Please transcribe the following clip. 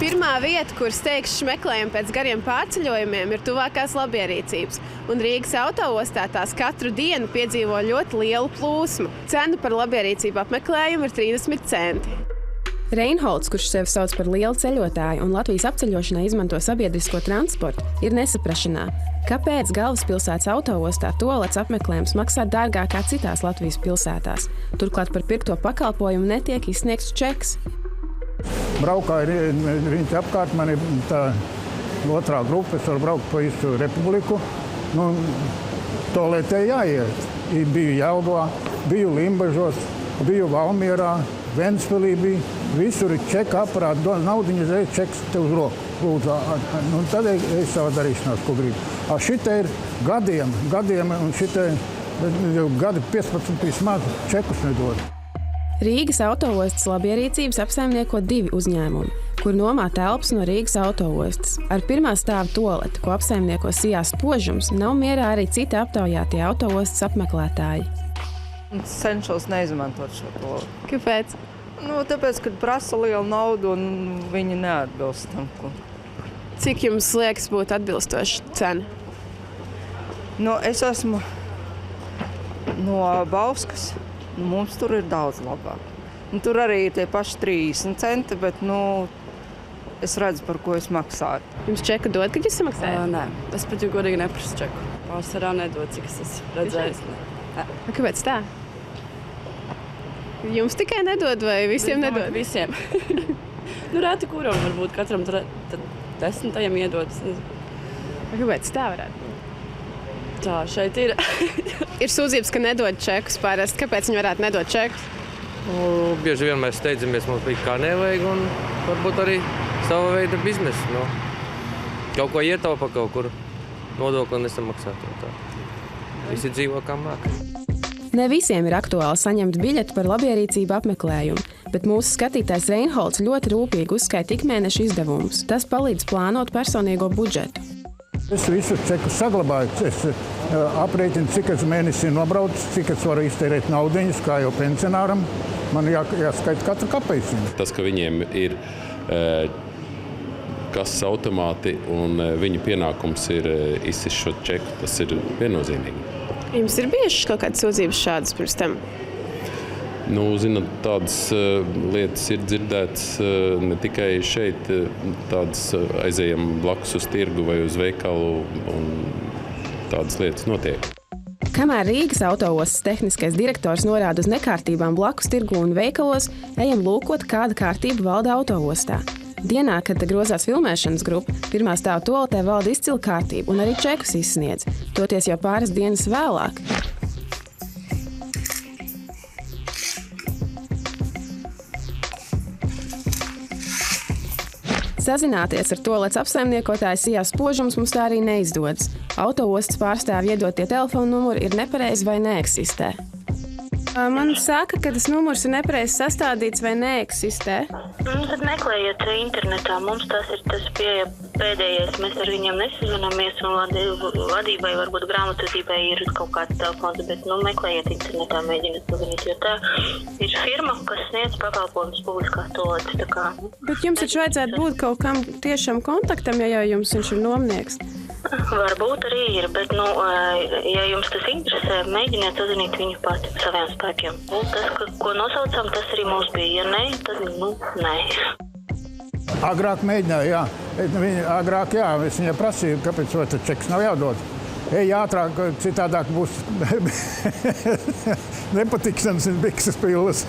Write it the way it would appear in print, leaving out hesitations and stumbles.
Pirmā vieta, kur steigšs meklējumi pēc gariem pārceļojumiem, ir tuvākās labierīcības. Un Rīgas autoostā tās katru dienu piedzīvo ļoti lielu plūsmu. Cena par labierīcību apmeklējumu ir 30 centi. Reinholds, kurš sevi sauc par lielu ceļotāju un Latvijas apceļošanai izmanto sabiedrisko transportu, ir nesaprašanā. Kāpēc galvaspilsētas autoostā tualets apmeklējums maksā dārgāk kā citās Latvijas pilsētās? Turklāt par pirkto pakalpojumu netiek izsniegts čeks. Braukāju riņķi apkārt, man ir tā otrā grupa, es varu braukt pa visu republiku. Tualetē jāiet. Biju Jelgavā, biju Limbažos, biju Valmierā, Ventspilī bija. Visur ir čeka aparāti, dod naudiņu, reiz čeks tev uz roku. Lūdzu, tad es savu darīšanās, ko gribu. Šita ir gadiem, un šita gadi 15 vismaz čekus nedod. Rīgas autoostas labierīcības apsaimnieko 2 uzņēmumi, kur nomā telpas no Rīgas autoostas. Ar pirmā stāva tualeti, ko apsaimnieko Sijās Spožums, nav mierā arī citi aptaujātie autoostas apmeklētāji. Es cenšos neizmantot šo tualeti. Kāpēc? Tāpēc, ka prasa lielu naudu un viņi neatbilst tam. Cik jums liekas būtu atbilstoša cena? Es esmu no Bauskas. Mums tur ir daudz labāk. Tur arī ir tie paši 30 centi, bet es redzu, par ko es maksāju. Jums čeku dod, kad jūs samaksājat? Nē, es pat jau godīgi neprasu čeku. Pārsvarā nedod, cik es esmu redzējis. Kāpēc tā? Jums tikai nedod vai visiem nedod? Visiem. Reti kuram varbūt katram 10. iedod. Kāpēc tā varētu būt? Tā šeit ir. Ir sūdzības, ka nedod čekus parasti. Kāpēc viņi varētu nedot čekus? Bieži vien mēs steidzamies, mums bija kā nevajag, un varbūt arī sava veida biznesu. Kaut ko ietaupa kaut kur, nodokli nesamaksāt. Visi dzīvo kā māk. Ne visiem ir aktuāli saņemt biļeti par labierīcību apmeklējumu, bet mūsu skatītājs Reinholds ļoti rūpīgi uzskaita ikmēneša izdevumus. Tas palīdz plānot personīgo budžetu. Es visus čekus saglabāju. Es aprēķinu, cik es mēnesī nobraucu, cik es varu iztērēt naudiņas, kā jau pensionāram. Man jāskaita katra kapeiciņa. Tas, ka viņiem ir kases automāti un viņu pienākums ir izsist šo čeku, tas ir viennozīmīgi. Jums ir bijušas kaut kādas sūdzības šādas pirms tam? Zināt, tādas lietas ir dzirdētas ne tikai šeit, tādas aizejam blakus uz tirgu vai uz veikalu, un tādas lietas notiek. Kamēr Rīgas autoostas tehniskais direktors norāda uz nekārtībām blakus tirgu un veikalos, ejam lūkot, kāda kārtība valda autoostā. Dienā, kad grozās filmēšanas grupa, pirmā stāva tualetē valda izcila kārtība un arī čekus izsniedz, toties jau pāris dienas vēlāk. Sazināties ar tualetes apsaimniekotāju Sijās Spožums mums tā arī neizdodas. Autoostas pārstāvji iedotie telefona numuri ir nepareizi vai neeksistē. Man saka, ka tas numurs ir nepareizi sastādīts vai neeksistē. Tad meklējiet internetā. Mums tas ir tas pēdējais. Mēs ar viņiem nesazināmies, un vadībai, varbūt grāmatvedībai ir kaut kāds telefons, bet meklējiet internetā, mēģiniet pazinīt, jo tā ir firma, kas sniedz pakalpojumus publiskās tualetes. Bet jums taču vajadzētu būt kaut kam tiešām kontaktam, ja jau jums viņš ir nomnieks. Varbūt arī ir, bet, ja jums tas interesē, mēģiniet sazināties viņu pati saviem spēkiem. Tas, ko nosaucam, tas arī mums bija. Ja nē, tad nē. Agrāk mēģināju, jā. Agrāk, jā. Es viņai prasīju, kāpēc tas čeks nav jādod. Ej ātrāk, citādāk būs nepatikšanas un bikses pilnas.